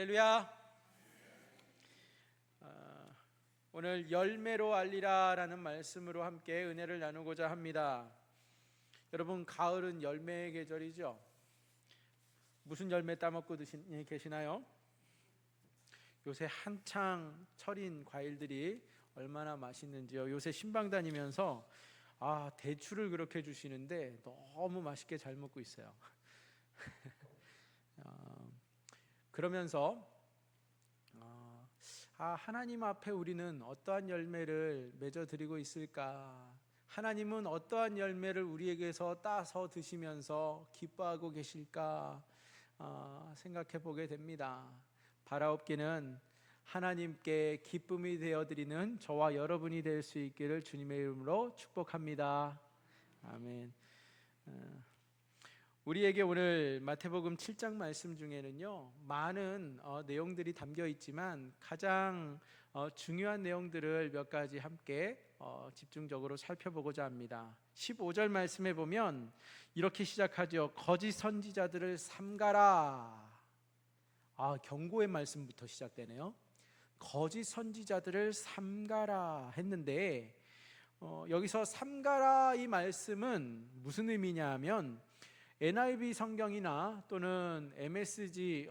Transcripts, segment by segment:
할렐루야. 오늘 열매로 알리라라는 말씀으로 함께 은혜를 나누고자 합니다. 여러분, 가을은 열매의 계절이죠. 무슨 열매 따먹고 계시나요? 요새 한창 철인 과일들이 얼마나 맛있는지요. 요새 신방 다니면서 대추를 그렇게 주시는데 너무 맛있게 잘 먹고 있어요. 그러면서 하나님 앞에 우리는 어떠한 열매를 맺어 드리고 있을까? 하나님은 어떠한 열매를 우리에게서 따서 드시면서 기뻐하고 계실까? 생각해 보게 됩니다. 바라옵기는 하나님께 기쁨이 되어 드리는 저와 여러분이 될 수 있기를 주님의 이름으로 축복합니다. 아멘. 우리에게 오늘 마태복음 7장 말씀 중에는요, 많은 내용들이 담겨 있지만 가장 중요한 내용들을 몇 가지 함께 집중적으로 살펴보고자 합니다. 15절 말씀에 보면 이렇게 시작하죠. 거짓 선지자들을 삼가라. 경고의 말씀부터 시작되네요. 거짓 선지자들을 삼가라 했는데 여기서 삼가라 이 말씀은 무슨 의미냐 하면 NIV 성경이나 또는 MSG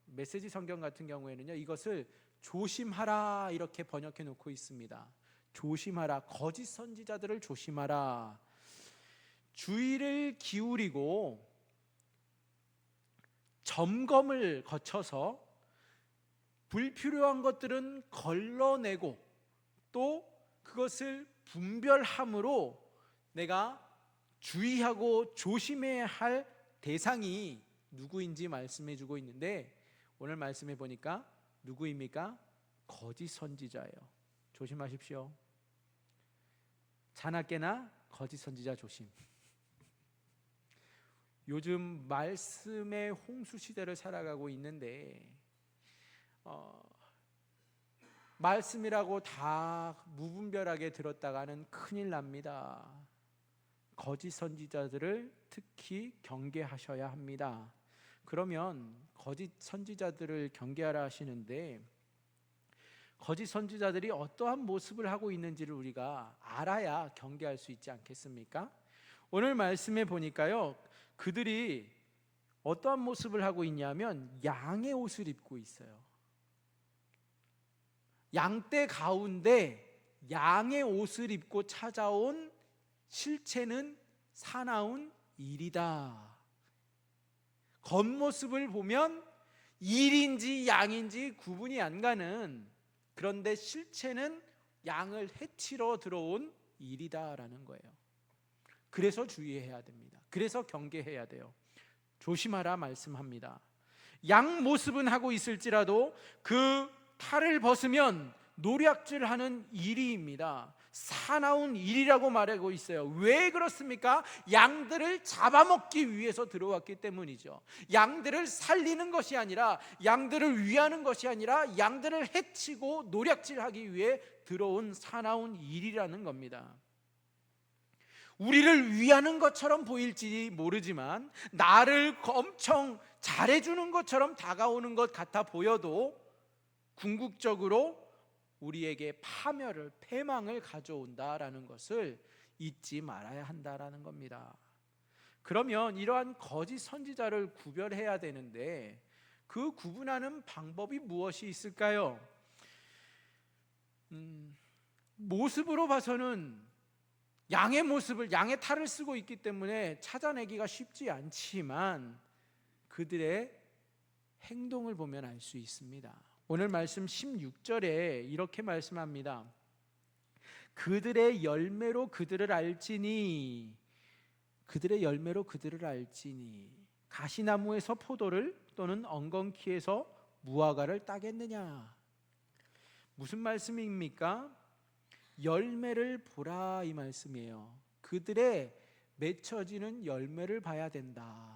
메시지 성경 같은 경우에는요, 이것을 조심하라 이렇게 번역해 놓고 있습니다. 조심하라, 거짓 선지자들을 조심하라. 주의를 기울이고 점검을 거쳐서 불필요한 것들은 걸러내고 또 그것을 분별함으로 내가 주의하고 조심해야 할 대상이 누구인지 말씀해 주고 있는데, 오늘 말씀해 보니까 누구입니까? 거짓 선지자예요. 조심하십시오. 자나깨나 거짓 선지자 조심. 요즘 말씀의 홍수 시대를 살아가고 있는데 말씀이라고 다 무분별하게 들었다가는 큰일 납니다. 거짓 선지자들을 특히 경계하셔야 합니다. 그러면 거짓 선지자들을 경계하라 하시는데, 거짓 선지자들이 어떠한 모습을 하고 있는지를 우리가 알아야 경계할 수 있지 않겠습니까? 오늘 말씀에 보니까요, 그들이 어떠한 모습을 하고 있냐면 양의 옷을 입고 있어요. 양떼 가운데 양의 옷을 입고 찾아온 실체는 사나운 일이다. 겉모습을 보면 일인지 양인지 구분이 안 가는, 그런데 실체는 양을 해치러 들어온 일이다라는 거예요. 그래서 주의해야 됩니다. 그래서 경계해야 돼요. 조심하라 말씀합니다. 양 모습은 하고 있을지라도 그 탈을 벗으면 노략질하는 일이입니다. 사나운 일이라고 말하고 있어요. 왜 그렇습니까? 양들을 잡아먹기 위해서 들어왔기 때문이죠. 양들을 살리는 것이 아니라, 양들을 위하는 것이 아니라 양들을 해치고 노략질하기 위해 들어온 사나운 일이라는 겁니다. 우리를 위하는 것처럼 보일지 모르지만, 나를 엄청 잘해주는 것처럼 다가오는 것 같아 보여도 궁극적으로 우리에게 파멸을, 패망을 가져온다라는 것을 잊지 말아야 한다라는 겁니다. 그러면 이러한 거짓 선지자를 구별해야 되는데, 그 구분하는 방법이 무엇이 있을까요? 모습으로 봐서는 양의 모습을, 양의 탈을 쓰고 있기 때문에 찾아내기가 쉽지 않지만 그들의 행동을 보면 알 수 있습니다. 오늘 말씀 16절에 이렇게 말씀합니다. 그들의 열매로 그들을 알지니, 그들의 열매로 그들을 알지니, 가시나무에서 포도를 또는 엉겅퀴에서 무화과를 따겠느냐. 무슨 말씀입니까? 열매를 보라 이 말씀이에요. 그들의 맺혀지는 열매를 봐야 된다.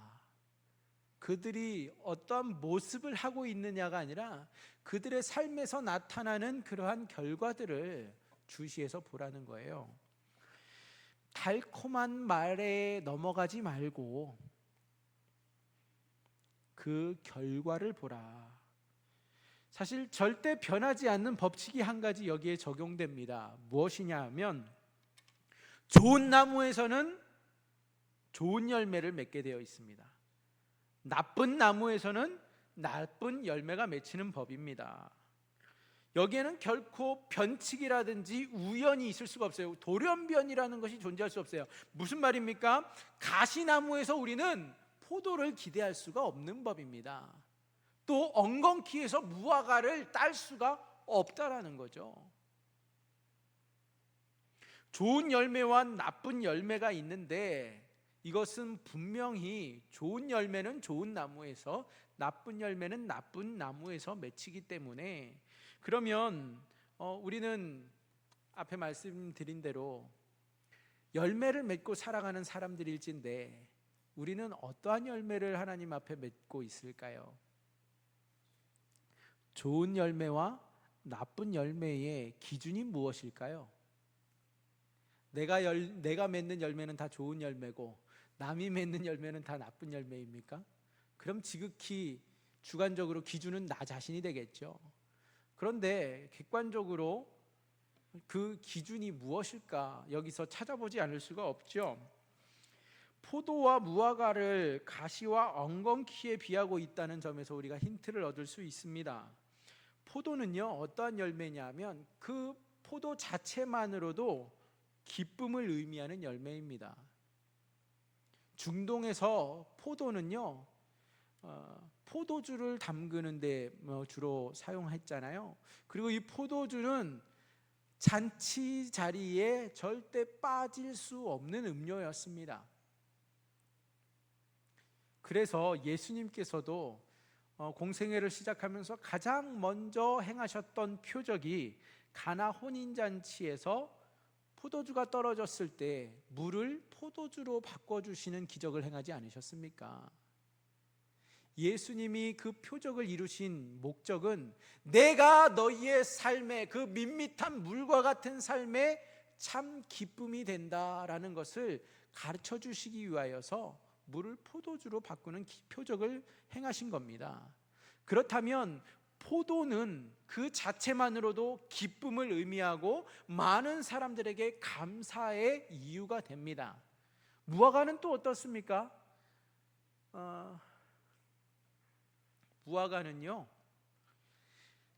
그들이 어떠한 모습을 하고 있느냐가 아니라 그들의 삶에서 나타나는 그러한 결과들을 주시해서 보라는 거예요. 달콤한 말에 넘어가지 말고 그 결과를 보라. 사실 절대 변하지 않는 법칙이 한 가지 여기에 적용됩니다. 무엇이냐 하면 좋은 나무에서는 좋은 열매를 맺게 되어 있습니다. 나쁜 나무에서는 나쁜 열매가 맺히는 법입니다. 여기에는 결코 변칙이라든지 우연이 있을 수가 없어요. 돌연변이라는 것이 존재할 수 없어요. 무슨 말입니까? 가시나무에서 우리는 포도를 기대할 수가 없는 법입니다. 또 엉겅퀴에서 무화과를 딸 수가 없다라는 거죠. 좋은 열매와 나쁜 열매가 있는데 이것은 분명히 좋은 열매는 좋은 나무에서, 나쁜 열매는 나쁜 나무에서 맺히기 때문에, 그러면 우리는 앞에 말씀드린 대로 열매를 맺고 살아가는 사람들일진데 우리는 어떠한 열매를 하나님 앞에 맺고 있을까요? 좋은 열매와 나쁜 열매의 기준이 무엇일까요? 내가 맺는 열매는 다 좋은 열매고 남이 맺는 열매는 다 나쁜 열매입니까? 그럼 지극히 주관적으로 기준은 나 자신이 되겠죠. 그런데 객관적으로 그 기준이 무엇일까? 여기서 찾아보지 않을 수가 없죠. 포도와 무화과를 가시와 엉겅퀴에 비하고 있다는 점에서 우리가 힌트를 얻을 수 있습니다. 포도는요, 어떠한 열매냐면 그 포도 자체만으로도 기쁨을 의미하는 열매입니다. 중동에서 포도는요, 포도주를 담그는데 주로 사용했잖아요. 그리고 이 포도주는 잔치 자리에 절대 빠질 수 없는 음료였습니다. 그래서 예수님께서도 공생애를 시작하면서 가장 먼저 행하셨던 표적이 가나 혼인잔치에서 포도주가 떨어졌을 때 물을 포도주로 바꿔주시는 기적을 행하지 않으셨습니까? 예수님이 그 표적을 이루신 목적은 내가 너희의 삶에, 그 밋밋한 물과 같은 삶에 참 기쁨이 된다라는 것을 가르쳐 주시기 위하여서 물을 포도주로 바꾸는 표적을 행하신 겁니다. 그렇다면 포도는 그 자체만으로도 기쁨을 의미하고 많은 사람들에게 감사의 이유가 됩니다. 무화과는 또 어떻습니까? 무화과는요,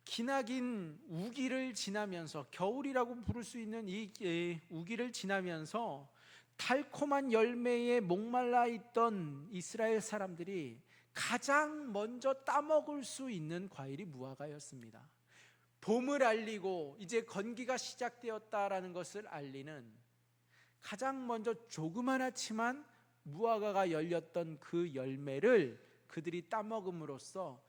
기나긴 우기를 지나면서, 겨울이라고 부를 수 있는 이 우기를 지나면서 달콤한 열매에 목말라 있던 이스라엘 사람들이 가장 먼저 따먹을 수 있는 과일이 무화과였습니다. 봄을 알리고 이제 건기가 시작되었다라는 것을 알리는 가장 먼저 조그마하지만 무화과가 열렸던 그 열매를 그들이 따먹음으로써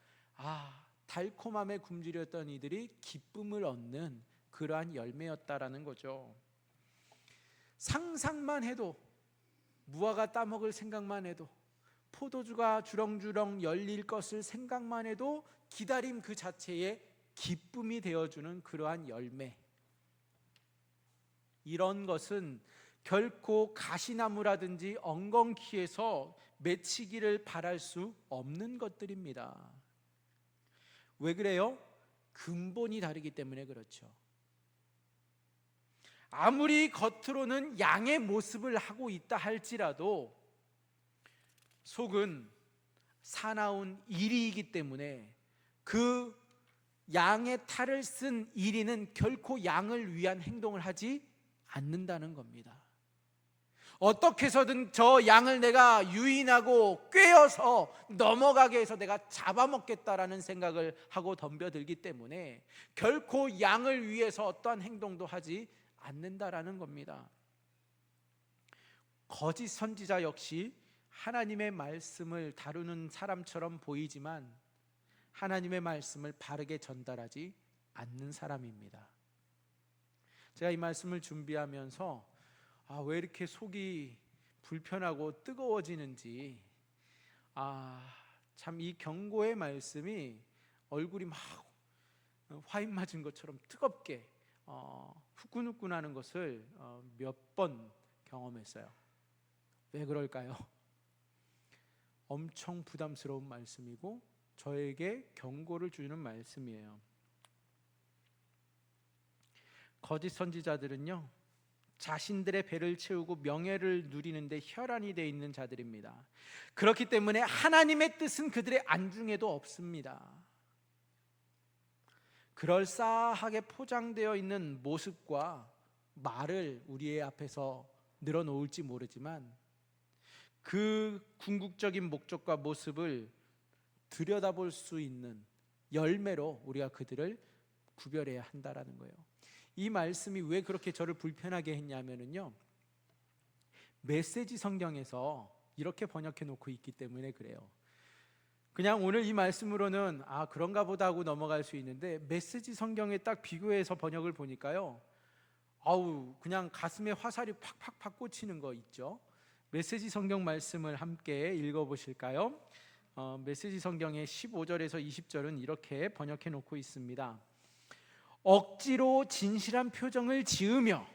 달콤함에 굶주렸던 이들이 기쁨을 얻는 그러한 열매였다라는 거죠. 상상만 해도, 무화과 따먹을 생각만 해도, 포도주가 주렁주렁 열릴 것을 생각만 해도 기다림 그 자체에 기쁨이 되어주는 그러한 열매, 이런 것은 결코 가시나무라든지 엉겅퀴에서 맺히기를 바랄 수 없는 것들입니다. 왜 그래요? 근본이 다르기 때문에 그렇죠. 아무리 겉으로는 양의 모습을 하고 있다 할지라도 속은 사나운 이리이기 때문에 그 양의 탈을 쓴 이리는 결코 양을 위한 행동을 하지 않는다는 겁니다. 어떻게 해서든 저 양을 내가 유인하고 꿰어서 넘어가게 해서 내가 잡아먹겠다라는 생각을 하고 덤벼들기 때문에 결코 양을 위해서 어떠한 행동도 하지 않는다라는 겁니다. 거짓 선지자 역시 하나님의 말씀을 다루는 사람처럼 보이지만 하나님의 말씀을 바르게 전달하지 않는 사람입니다. 제가 이 말씀을 준비하면서 왜 이렇게 속이 불편하고 뜨거워지는지, 참 이 경고의 말씀이 얼굴이 막 화인 맞은 것처럼 뜨겁게 후끈후끈하는 것을 몇 번 경험했어요. 왜 그럴까요? 엄청 부담스러운 말씀이고 저에게 경고를 주는 말씀이에요. 거짓 선지자들은요, 자신들의 배를 채우고 명예를 누리는데 혈안이 되어 있는 자들입니다. 그렇기 때문에 하나님의 뜻은 그들의 안중에도 없습니다. 그럴싸하게 포장되어 있는 모습과 말을 우리의 앞에서 늘어놓을지 모르지만 그 궁극적인 목적과 모습을 들여다볼 수 있는 열매로 우리가 그들을 구별해야 한다라는 거예요. 이 말씀이 왜 그렇게 저를 불편하게 했냐면요, 메시지 성경에서 이렇게 번역해 놓고 있기 때문에 그래요. 그냥 오늘 이 말씀으로는 그런가 보다 하고 넘어갈 수 있는데, 메시지 성경에 딱 비교해서 번역을 보니까요, 그냥 가슴에 화살이 팍팍팍 꽂히는 거 있죠. 메시지 성경 말씀을 함께 읽어보실까요? 메시지 성경의 15절에서 20절은 이렇게 번역해 놓고 있습니다. 억지로 진실한 표정을 지으며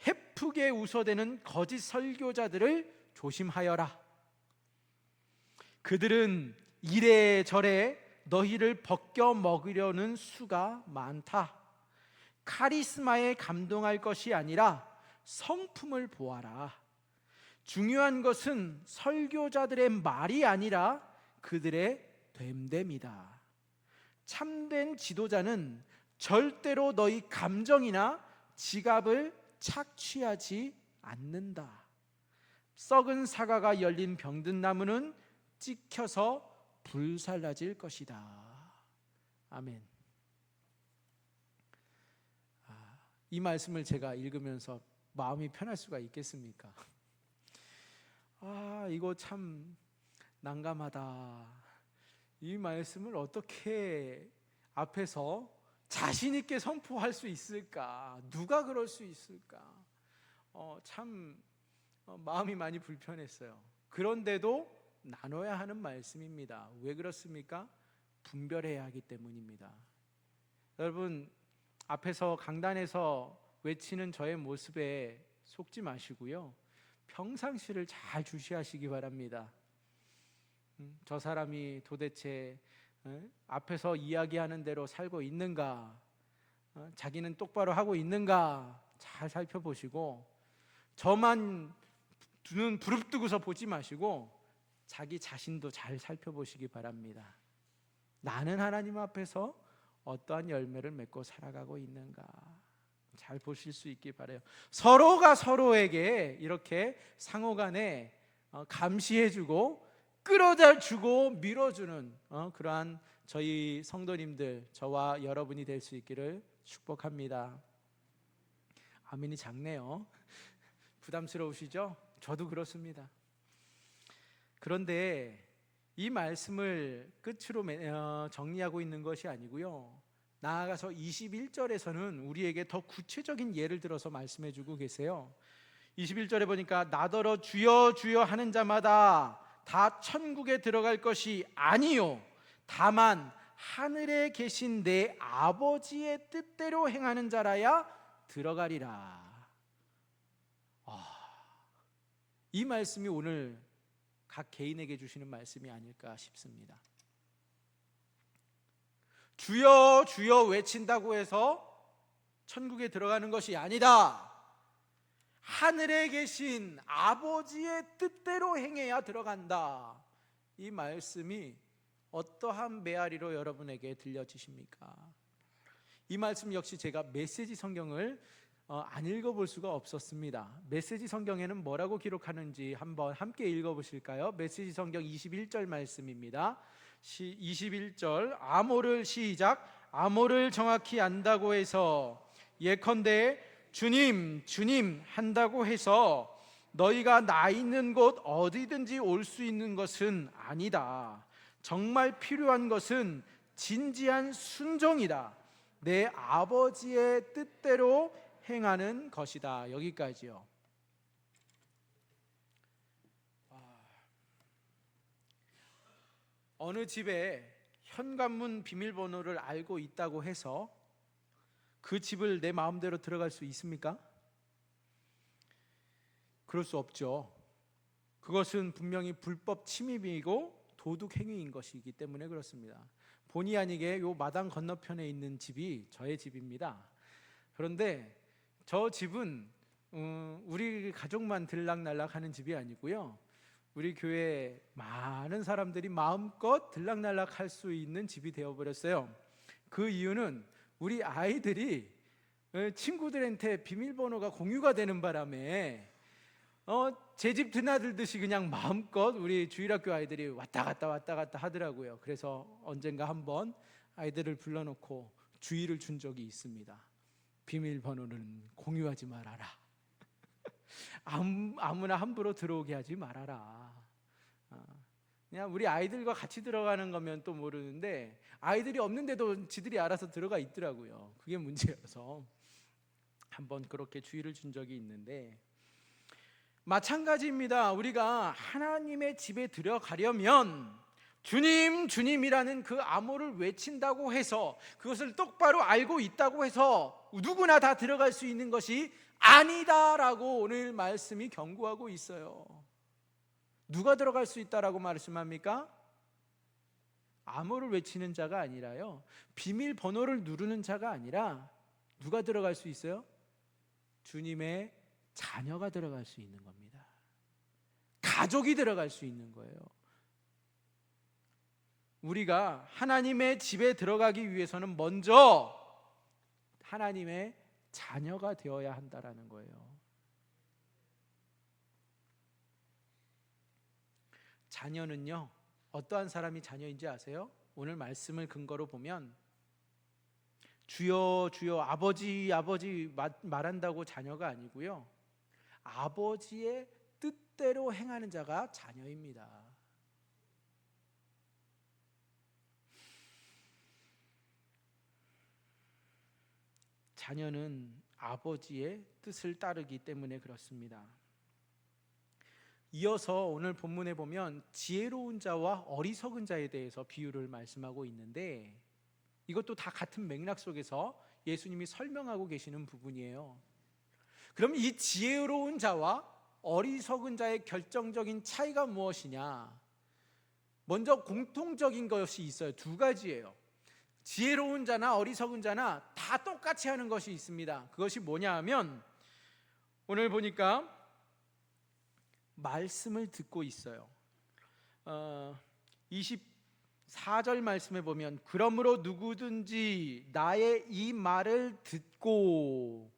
해프게 웃어대는 거짓 설교자들을 조심하여라. 그들은 이래저래 너희를 벗겨 먹으려는 수가 많다. 카리스마에 감동할 것이 아니라 성품을 보아라. 중요한 것은 설교자들의 말이 아니라 그들의 됨됨이다. 참된 지도자는 절대로 너희 감정이나 지갑을 착취하지 않는다. 썩은 사과가 열린 병든 나무는 찍혀서 불살라질 것이다. 아멘. 이 말씀을 제가 읽으면서 마음이 편할 수가 있겠습니까? 이거 참 난감하다. 이 말씀을 어떻게 앞에서 자신 있게 선포할 수 있을까? 누가 그럴 수 있을까? 참 마음이 많이 불편했어요. 그런데도 나눠야 하는 말씀입니다. 왜 그렇습니까? 분별해야 하기 때문입니다. 여러분, 앞에서 강단에서 외치는 저의 모습에 속지 마시고요, 평상시를 잘 주시하시기 바랍니다. 저 사람이 도대체 앞에서 이야기하는 대로 살고 있는가, 자기는 똑바로 하고 있는가 잘 살펴보시고, 저만 눈 부릅뜨고서 보지 마시고 자기 자신도 잘 살펴보시기 바랍니다. 나는 하나님 앞에서 어떠한 열매를 맺고 살아가고 있는가 잘 보실 수 있기 바라요. 서로가 서로에게 이렇게 상호간에 감시해주고 끌어다주고 밀어주는 그러한 저희 성도님들, 저와 여러분이 될 수 있기를 축복합니다. 아멘이 작네요. 부담스러우시죠? 저도 그렇습니다. 그런데 이 말씀을 끝으로 정리하고 있는 것이 아니고요, 나아가서 21절에서는 우리에게 더 구체적인 예를 들어서 말씀해 주고 계세요. 21절에 보니까 나더러 주여 주여 하는 자마다 다 천국에 들어갈 것이 아니요 다만 하늘에 계신 내 아버지의 뜻대로 행하는 자라야 들어가리라. 이 말씀이 오늘 각 개인에게 주시는 말씀이 아닐까 싶습니다. 주여 주여 외친다고 해서 천국에 들어가는 것이 아니다. 하늘에 계신 아버지의 뜻대로 행해야 들어간다. 이 말씀이 어떠한 메아리로 여러분에게 들려지십니까? 이 말씀 역시 제가 메시지 성경을 안 읽어볼 수가 없었습니다. 메시지 성경에는 뭐라고 기록하는지 한번 함께 읽어보실까요? 메시지 성경 21절 말씀입니다. 21절 아모를 시작. 아모를 정확히 안다고 해서 예컨대 주님 주님 한다고 해서 너희가 나 있는 곳 어디든지 올 수 있는 것은 아니다. 정말 필요한 것은 진지한 순종이다. 내 아버지의 뜻대로 행하는 것이다. 여기까지요. 어느 집에 현관문 비밀번호를 알고 있다고 해서 그 집을 내 마음대로 들어갈 수 있습니까? 그럴 수 없죠. 그것은 분명히 불법 침입이고 도둑 행위인 것이기 때문에 그렇습니다. 본의 아니게 요 마당 건너편에 있는 집이 저의 집입니다. 그런데 저 집은 우리 가족만 들락날락하는 집이 아니고요, 우리 교회 많은 사람들이 마음껏 들락날락할 수 있는 집이 되어버렸어요. 그 이유는 우리 아이들이 친구들한테 비밀번호가 공유가 되는 바람에 제 집 드나들듯이 그냥 마음껏 우리 주일학교 아이들이 왔다 갔다 하더라고요. 그래서 언젠가 한번 아이들을 불러놓고 주의를 준 적이 있습니다. 비밀번호는 공유하지 말아라. 아무나 함부로 들어오게 하지 말아라. 그냥 우리 아이들과 같이 들어가는 거면 또 모르는데 아이들이 없는데도 지들이 알아서 들어가 있더라고요. 그게 문제여서 한번 그렇게 주의를 준 적이 있는데, 마찬가지입니다. 우리가 하나님의 집에 들어가려면 주님, 주님이라는 그 암호를 외친다고 해서, 그것을 똑바로 알고 있다고 해서 누구나 다 들어갈 수 있는 것이 아니다라고 오늘 말씀이 경고하고 있어요. 누가 들어갈 수 있다라고 말씀합니까? 암호를 외치는 자가 아니라요, 비밀번호를 누르는 자가 아니라 누가 들어갈 수 있어요? 주님의 자녀가 들어갈 수 있는 겁니다. 가족이 들어갈 수 있는 거예요. 우리가 하나님의 집에 들어가기 위해서는 먼저 하나님의 자녀가 되어야 한다라는 거예요. 자녀는요, 어떠한 사람이 자녀인지 아세요? 오늘 말씀을 근거로 보면 주여 주여 아버지 아버지 말한다고 자녀가 아니고요, 아버지의 뜻대로 행하는 자가 자녀입니다. 자녀는 아버지의 뜻을 따르기 때문에 그렇습니다. 이어서 오늘 본문에 보면 지혜로운 자와 어리석은 자에 대해서 비유를 말씀하고 있는데, 이것도 다 같은 맥락 속에서 예수님이 설명하고 계시는 부분이에요. 그럼 이 지혜로운 자와 어리석은 자의 결정적인 차이가 무엇이냐? 먼저 공통적인 것이 있어요. 두 가지예요. 지혜로운 자나 어리석은 자나 다 똑같이 하는 것이 있습니다. 그것이 뭐냐 하면, 오늘 보니까 말씀을 듣고 있어요. 24절 말씀에 보면 그러므로 누구든지 나의 이 말을 듣고,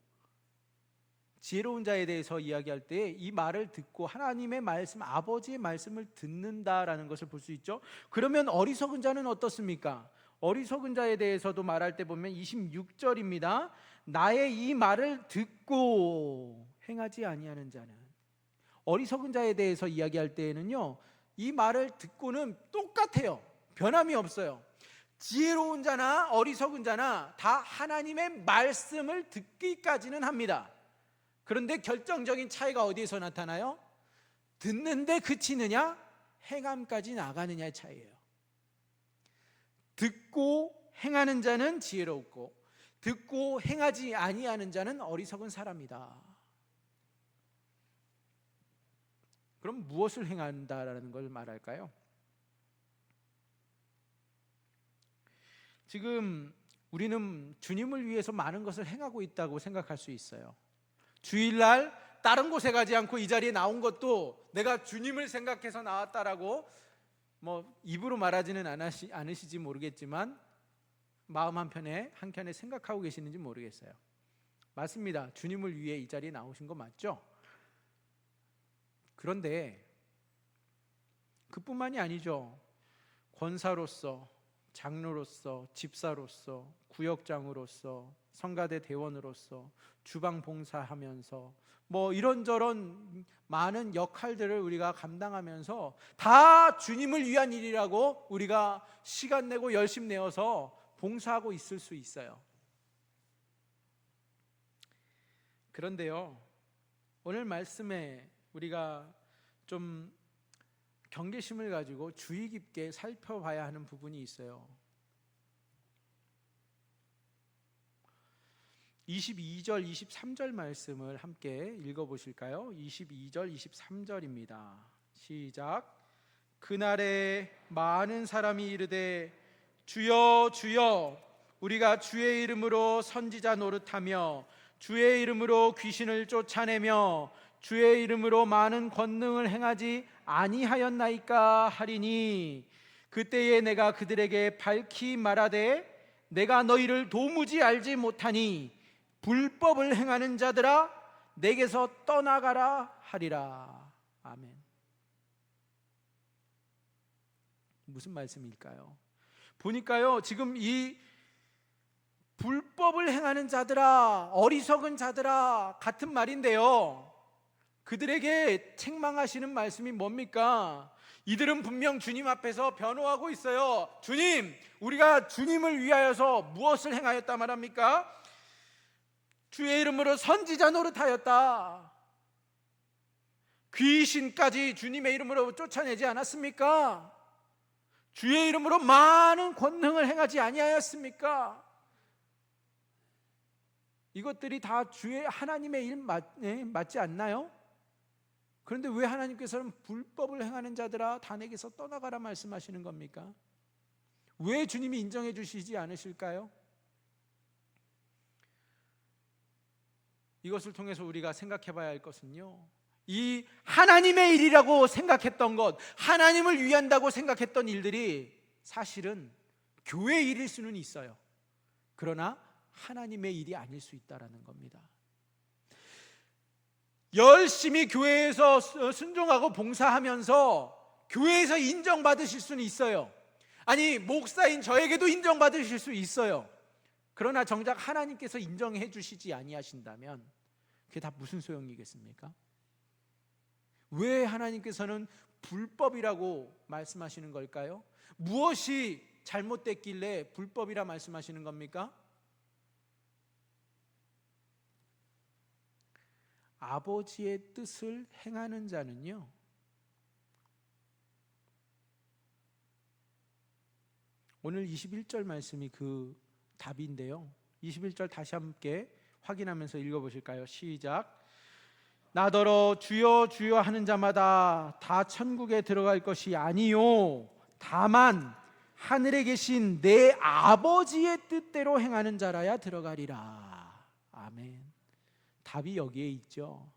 지혜로운 자에 대해서 이야기할 때 이 말을 듣고 하나님의 말씀, 아버지의 말씀을 듣는다라는 것을 볼 수 있죠. 그러면 어리석은 자는 어떻습니까? 어리석은 자에 대해서도 말할 때 보면 26절입니다. 나의 이 말을 듣고 행하지 아니하는 자는, 어리석은 자에 대해서 이야기할 때에는요, 이 말을 듣고는 똑같아요. 변함이 없어요. 지혜로운 자나 어리석은 자나 다 하나님의 말씀을 듣기까지는 합니다. 그런데 결정적인 차이가 어디에서 나타나요? 듣는데 그치느냐, 행함까지 나가느냐의 차이예요. 듣고 행하는 자는 지혜롭고 듣고 행하지 아니하는 자는 어리석은 사람이다. 그럼 무엇을 행한다라는 걸 말할까요? 지금 우리는 주님을 위해서 많은 것을 행하고 있다고 생각할 수 있어요. 주일날 다른 곳에 가지 않고 이 자리에 나온 것도 내가 주님을 생각해서 나왔다라고 입으로 말하지는 않으시지 모르겠지만 마음 한켠에 생각하고 계시는지 모르겠어요. 맞습니다. 주님을 위해 이 자리에 나오신 거 맞죠? 그런데 그뿐만이 아니죠. 권사로서, 장로로서, 집사로서, 구역장으로서, 성가대 대원으로서, 주방 봉사하면서 이런저런 많은 역할들을 우리가 감당하면서 다 주님을 위한 일이라고 우리가 시간 내고 열심 내어서 봉사하고 있을 수 있어요. 그런데요, 오늘 말씀에 우리가 좀 경계심을 가지고 주의 깊게 살펴봐야 하는 부분이 있어요. 22절, 23절 말씀을 함께 읽어보실까요? 22절, 23절입니다. 시작. 그날에 많은 사람이 이르되 주여 주여 우리가 주의 이름으로 선지자 노릇하며 주의 이름으로 귀신을 쫓아내며 주의 이름으로 많은 권능을 행하지 아니하였나이까 하리니 그때에 내가 그들에게 밝히 말하되 내가 너희를 도무지 알지 못하니 불법을 행하는 자들아 내게서 떠나가라 하리라. 아멘. 무슨 말씀일까요? 보니까요, 지금 이 불법을 행하는 자들아, 어리석은 자들아 같은 말인데요, 그들에게 책망하시는 말씀이 뭡니까? 이들은 분명 주님 앞에서 변호하고 있어요. 주님, 우리가 주님을 위하여서 무엇을 행하였다 말합니까? 주의 이름으로 선지자 노릇하였다. 귀신까지 주님의 이름으로 쫓아내지 않았습니까? 주의 이름으로 많은 권능을 행하지 아니하였습니까? 이것들이 다 주의 하나님의 일 맞지 않나요? 그런데 왜 하나님께서는 불법을 행하는 자들아 다 내게서 떠나가라 말씀하시는 겁니까? 왜 주님이 인정해 주시지 않으실까요? 이것을 통해서 우리가 생각해 봐야 할 것은요, 이 하나님의 일이라고 생각했던 것, 하나님을 위한다고 생각했던 일들이 사실은 교회 일일 수는 있어요. 그러나 하나님의 일이 아닐 수 있다는 겁니다. 열심히 교회에서 순종하고 봉사하면서 교회에서 인정받으실 수는 있어요. 아니, 목사인 저에게도 인정받으실 수 있어요. 그러나 정작 하나님께서 인정해 주시지 아니하신다면 그게 다 무슨 소용이겠습니까? 왜 하나님께서는 불법이라고 말씀하시는 걸까요? 무엇이 잘못됐길래 불법이라 말씀하시는 겁니까? 아버지의 뜻을 행하는 자는요, 오늘 21절 말씀이 그 답인데요, 21절 다시 함께 확인하면서 읽어보실까요? 시작. 나더러 주여 주여 하는 자마다 다 천국에 들어갈 것이 아니요 다만 하늘에 계신 내 아버지의 뜻대로 행하는 자라야 들어가리라. 아멘. 답이 여기에 있죠.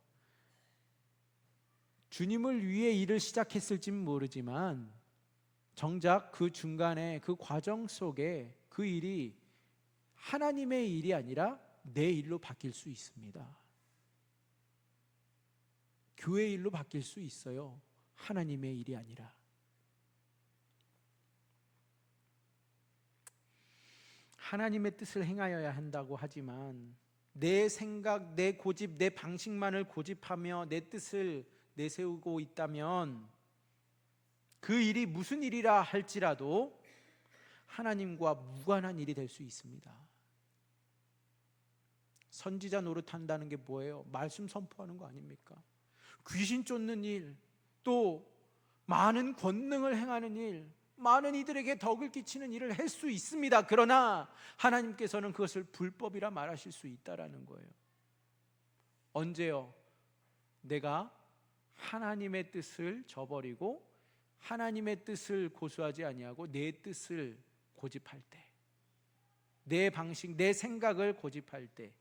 주님을 위해 일을 시작했을진 모르지만 정작 그 중간에 그 과정 속에 그 일이 하나님의 일이 아니라 내 일로 바뀔 수 있습니다. 교회 일로 바뀔 수 있어요. 하나님의 일이 아니라. 하나님의 뜻을 행하여야 한다고 하지만 내 생각, 내 고집, 내 방식만을 고집하며 내 뜻을 내세우고 있다면 그 일이 무슨 일이라 할지라도 하나님과 무관한 일이 될 수 있습니다. 선지자 노릇한다는 게 뭐예요? 말씀 선포하는 거 아닙니까? 귀신 쫓는 일, 또 많은 권능을 행하는 일, 많은 이들에게 덕을 끼치는 일을 할 수 있습니다. 그러나 하나님께서는 그것을 불법이라 말하실 수 있다라는 거예요. 언제요? 내가 하나님의 뜻을 저버리고 하나님의 뜻을 고수하지 아니하고 내 뜻을 고집할 때, 내 방식, 내 생각을 고집할 때.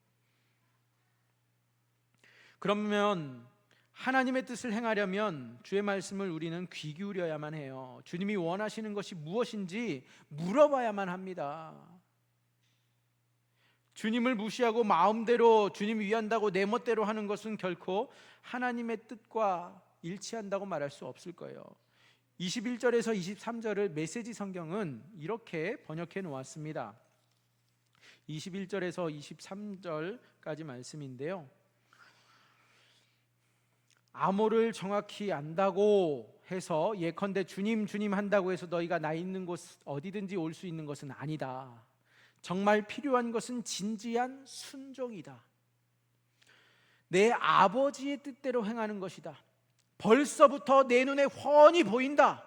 그러면 하나님의 뜻을 행하려면 주의 말씀을 우리는 귀 기울여야만 해요. 주님이 원하시는 것이 무엇인지 물어봐야만 합니다. 주님을 무시하고 마음대로 주님 위한다고 내 멋대로 하는 것은 결코 하나님의 뜻과 일치한다고 말할 수 없을 거예요. 21절에서 23절을 메시지 성경은 이렇게 번역해 놓았습니다. 21절에서 23절까지 말씀인데요, 암호를 정확히 안다고 해서 예컨대 주님 주님 한다고 해서 너희가 나 있는 곳 어디든지 올 수 있는 것은 아니다. 정말 필요한 것은 진지한 순종이다. 내 아버지의 뜻대로 행하는 것이다. 벌써부터 내 눈에 훤히 보인다.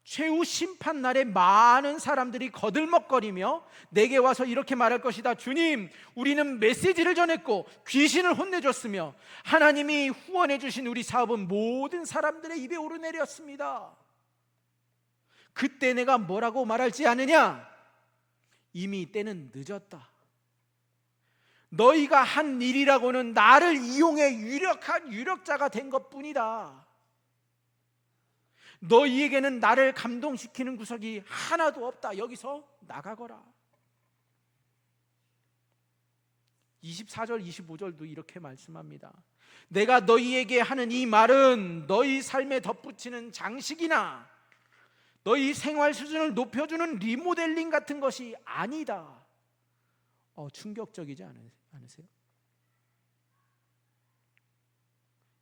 최후 심판 날에 많은 사람들이 거들먹거리며 내게 와서 이렇게 말할 것이다. 주님, 우리는 메시지를 전했고 귀신을 혼내줬으며 하나님이 후원해 주신 우리 사업은 모든 사람들의 입에 오르내렸습니다. 그때 내가 뭐라고 말할지 아느냐? 이미 때는 늦었다. 너희가 한 일이라고는 나를 이용해 유력한 유력자가 된 것뿐이다. 너희에게는 나를 감동시키는 구석이 하나도 없다. 여기서 나가거라. 24절 25절도 이렇게 말씀합니다. 내가 너희에게 하는 이 말은 너희 삶에 덧붙이는 장식이나 너희 생활 수준을 높여주는 리모델링 같은 것이 아니다. 충격적이지 않으세요?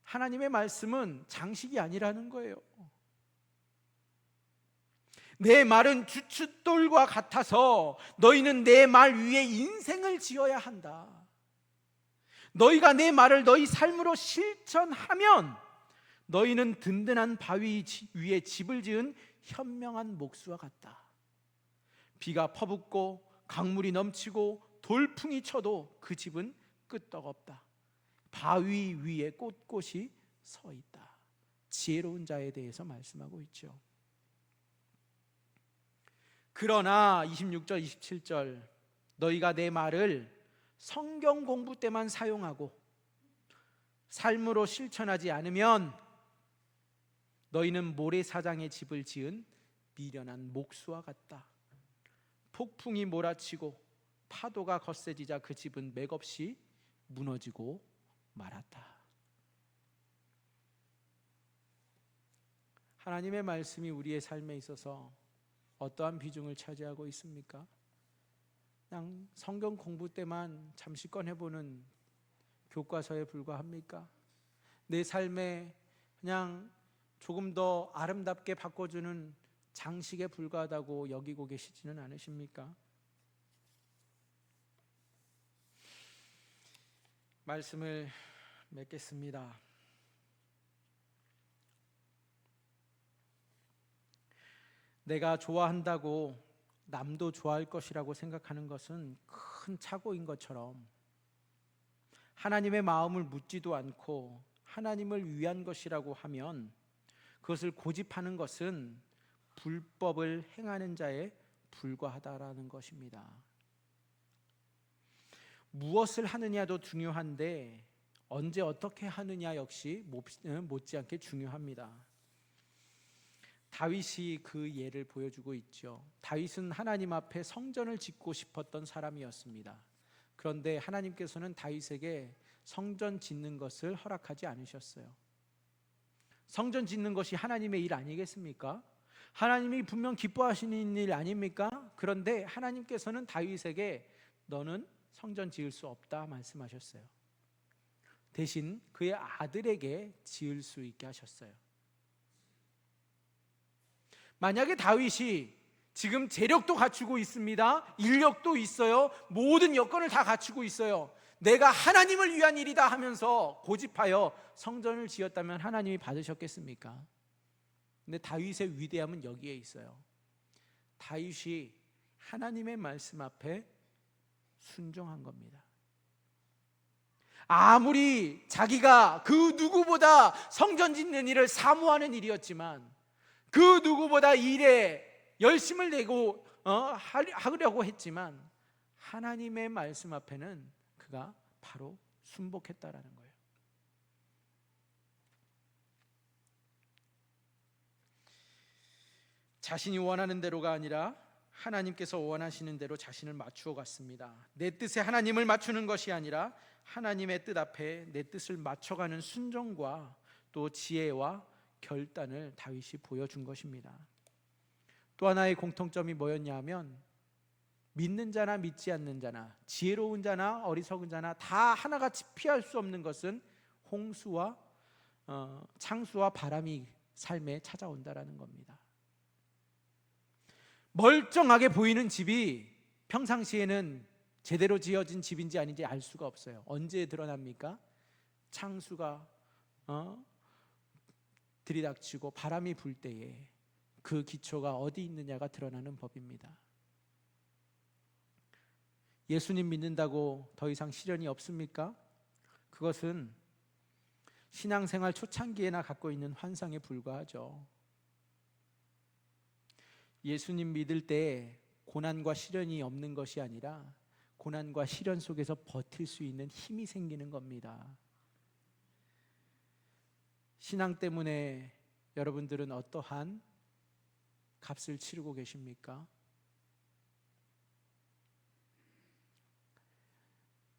하나님의 말씀은 장식이 아니라는 거예요. 내 말은 주춧돌과 같아서 너희는 내 말 위에 인생을 지어야 한다. 너희가 내 말을 너희 삶으로 실천하면 너희는 든든한 바위 위에 집을 지은 현명한 목수와 같다. 비가 퍼붓고 강물이 넘치고 돌풍이 쳐도 그 집은 끄떡없다. 바위 위에 꼿꼿이 서 있다. 지혜로운 자에 대해서 말씀하고 있죠. 그러나 26절 27절 너희가 내 말을 성경 공부 때만 사용하고 삶으로 실천하지 않으면 너희는 모래사장에 집을 지은 미련한 목수와 같다. 폭풍이 몰아치고 파도가 거세지자 그 집은 맥없이 무너지고 말았다. 하나님의 말씀이 우리의 삶에 있어서 어떠한 비중을 차지하고 있습니까? 그냥 성경 공부 때만 잠시 꺼내보는 교과서에 불과합니까? 내 삶에 그냥 조금 더 아름답게 바꿔주는 장식에 불과하다고 여기고 계시지는 않으십니까? 말씀을 맺겠습니다. 내가 좋아한다고 남도 좋아할 것이라고 생각하는 것은 큰 착오인 것처럼 하나님의 마음을 묻지도 않고 하나님을 위한 것이라고 하면 그것을 고집하는 것은 불법을 행하는 자에 불과하다라는 것입니다. 무엇을 하느냐도 중요한데 언제 어떻게 하느냐 역시 못지않게 중요합니다. 다윗이 그 예를 보여주고 있죠. 다윗은 하나님 앞에 성전을 짓고 싶었던 사람이었습니다. 그런데 하나님께서는 다윗에게 성전 짓는 것을 허락하지 않으셨어요. 성전 짓는 것이 하나님의 일 아니겠습니까? 하나님이 분명 기뻐하시는 일 아닙니까? 그런데 하나님께서는 다윗에게 너는 성전 지을 수 없다 말씀하셨어요. 대신 그의 아들에게 지을 수 있게 하셨어요. 만약에 다윗이 지금 재력도 갖추고 있습니다. 인력도 있어요. 모든 여건을 다 갖추고 있어요. 내가 하나님을 위한 일이다 하면서 고집하여 성전을 지었다면 하나님이 받으셨겠습니까? 근데 다윗의 위대함은 여기에 있어요. 다윗이 하나님의 말씀 앞에 순종한 겁니다. 아무리 자기가 그 누구보다 성전 짓는 일을 사모하는 일이었지만 그 누구보다 일에 열심을 내고 하려고 했지만 하나님의 말씀 앞에는 그가 바로 순복했다라는 거예요. 자신이 원하는 대로가 아니라 하나님께서 원하시는 대로 자신을 맞추어 갔습니다. 내 뜻에 하나님을 맞추는 것이 아니라 하나님의 뜻 앞에 내 뜻을 맞춰가는 순종과 또 지혜와 결단을 다윗이 보여준 것입니다. 또 하나의 공통점이 뭐였냐 하면 믿는 자나 믿지 않는 자나 지혜로운 자나 어리석은 자나 다 하나같이 피할 수 없는 것은 홍수와 창수와 바람이 삶에 찾아온다라는 겁니다. 멀쩡하게 보이는 집이 평상시에는 제대로 지어진 집인지 아닌지 알 수가 없어요. 언제 드러납니까? 창수가 들이닥치고 바람이 불 때에 그 기초가 어디 있느냐가 드러나는 법입니다. 예수님 믿는다고 더 이상 시련이 없습니까? 그것은 신앙생활 초창기에나 갖고 있는 환상에 불과하죠. 예수님 믿을 때 고난과 시련이 없는 것이 아니라 고난과 시련 속에서 버틸 수 있는 힘이 생기는 겁니다. 신앙 때문에 여러분들은 어떠한 값을 치르고 계십니까?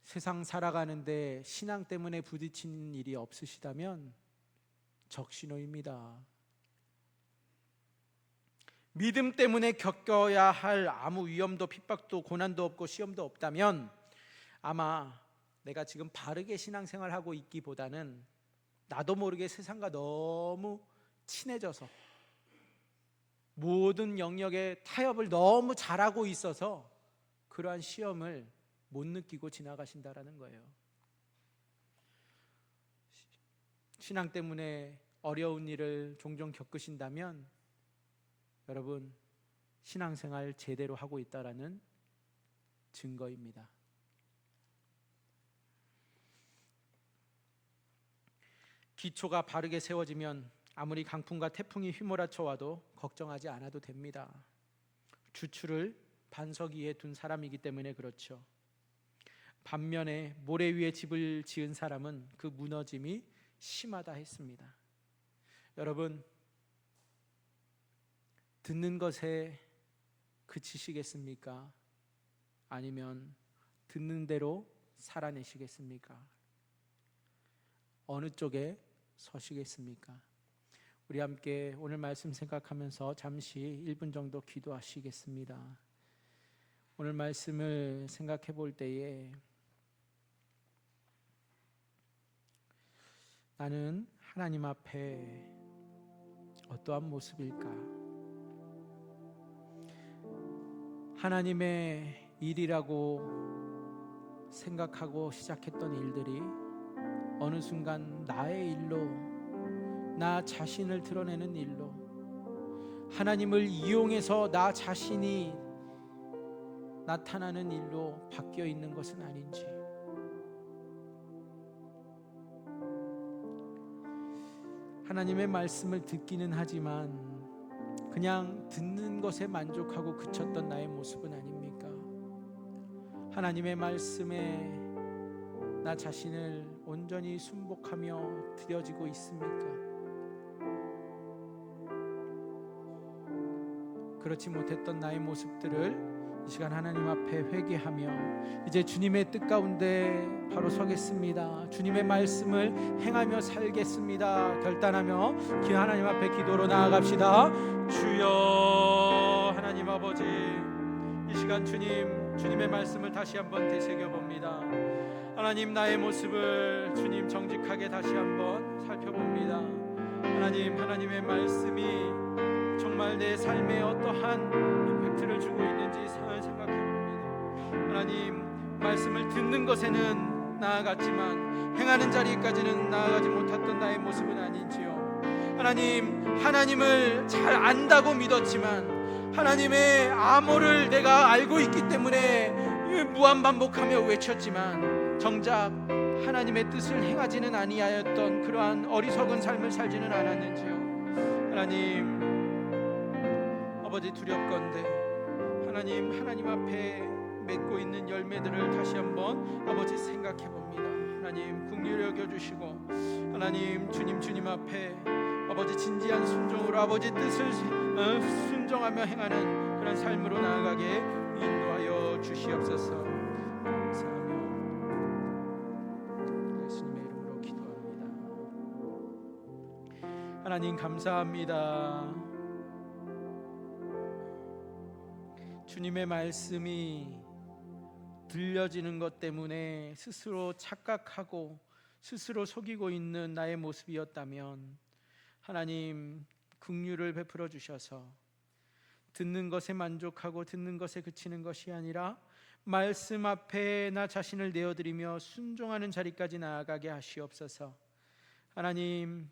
세상 살아가는데 신앙 때문에 부딪히는 일이 없으시다면 적신호입니다. 믿음 때문에 겪어야 할 아무 위험도 핍박도 고난도 없고 시험도 없다면 아마 내가 지금 바르게 신앙생활하고 있기보다는 나도 모르게 세상과 너무 친해져서 모든 영역에 타협을 너무 잘하고 있어서 그러한 시험을 못 느끼고 지나가신다라는 거예요. 신앙 때문에 어려운 일을 종종 겪으신다면 여러분 신앙생활 제대로 하고 있다라는 증거입니다. 기초가 바르게 세워지면 아무리 강풍과 태풍이 휘몰아쳐 와도 걱정하지 않아도 됩니다. 주추를 반석 위에 둔 사람이기 때문에 그렇죠. 반면에 모래 위에 집을 지은 사람은 그 무너짐이 심하다 했습니다. 여러분, 듣는 것에 그치시겠습니까? 아니면 듣는 대로 살아내시겠습니까? 어느 쪽에 서시겠습니까? 우리 함께 오늘 말씀 생각하면서 잠시 1분 정도 기도하시겠습니다. 오늘 말씀을 생각해 볼 때에 나는 하나님 앞에 어떠한 모습일까? 하나님의 일이라고 생각하고 시작했던 일들이 어느 순간 나의 일로, 나 자신을 드러내는 일로, 하나님을 이용해서 나 자신이 나타나는 일로 바뀌어 있는 것은 아닌지, 하나님의 말씀을 듣기는 하지만 그냥 듣는 것에 만족하고 그쳤던 나의 모습은 아닙니까? 하나님의 말씀에 나 자신을 온전히 순복하며 드려지고 있습니까? 그렇지 못했던 나의 모습들을 이 시간 하나님 앞에 회개하며 이제 주님의 뜻 가운데 바로 서겠습니다. 주님의 말씀을 행하며 살겠습니다. 결단하며 하나님 앞에 기도로 나아갑시다. 주여 하나님 아버지, 이 시간 주님의 말씀을 다시 한번 되새겨봅니다. 하나님, 나의 모습을 주님 정직하게 다시 한번 살펴봅니다. 하나님의 말씀이 정말 내 삶에 어떠한 임팩트를 주고 있는지 생각해봅니다. 하나님, 말씀을 듣는 것에는 나아갔지만 행하는 자리까지는 나아가지 못했던 나의 모습은 아닌지요. 하나님을 잘 안다고 믿었지만 하나님의 암호를 내가 알고 있기 때문에 무한반복하며 외쳤지만 정작 하나님의 뜻을 행하지는 아니하였던 그러한 어리석은 삶을 살지는 않았는지요. 하나님 아버지, 두렵건대 하나님 앞에 맺고 있는 열매들을 다시 한번 아버지 생각해 봅니다. 하나님 긍휼히 여겨 주시고 주님 앞에 아버지 진지한 순종으로 아버지 뜻을 순종하며 행하는 그런 삶으로 나아가게 인도하여 주시옵소서. 감사하며 예수님의 이름으로 기도합니다. 하나님 감사합니다. 주님의 말씀이 들려지는 것 때문에 스스로 착각하고 스스로 속이고 있는 나의 모습이었다면 하나님 긍휼을 베풀어 주셔서 듣는 것에 만족하고 듣는 것에 그치는 것이 아니라 말씀 앞에 나 자신을 내어드리며 순종하는 자리까지 나아가게 하시옵소서. 하나님,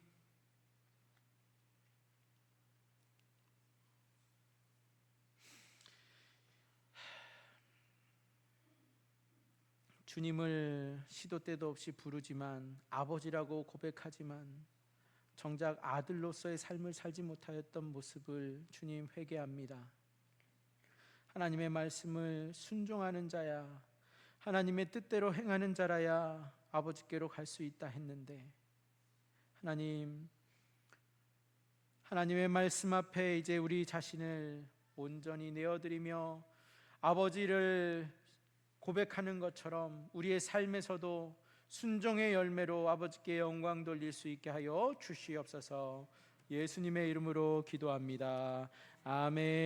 주님을 시도 때도 없이 부르지만 아버지라고 고백하지만 정작 아들로서의 삶을 살지 못하였던 모습을 주님 회개합니다. 하나님의 말씀을 순종하는 자야, 하나님의 뜻대로 행하는 자라야 아버지께로 갈 수 있다 했는데, 하나님의 말씀 앞에 이제 우리 자신을 온전히 내어드리며 아버지를 고백하는 것처럼 우리의 삶에서도 순종의 열매로 아버지께 영광 돌릴 수 있게 하여 주시옵소서. 예수님의 이름으로 기도합니다. 아멘.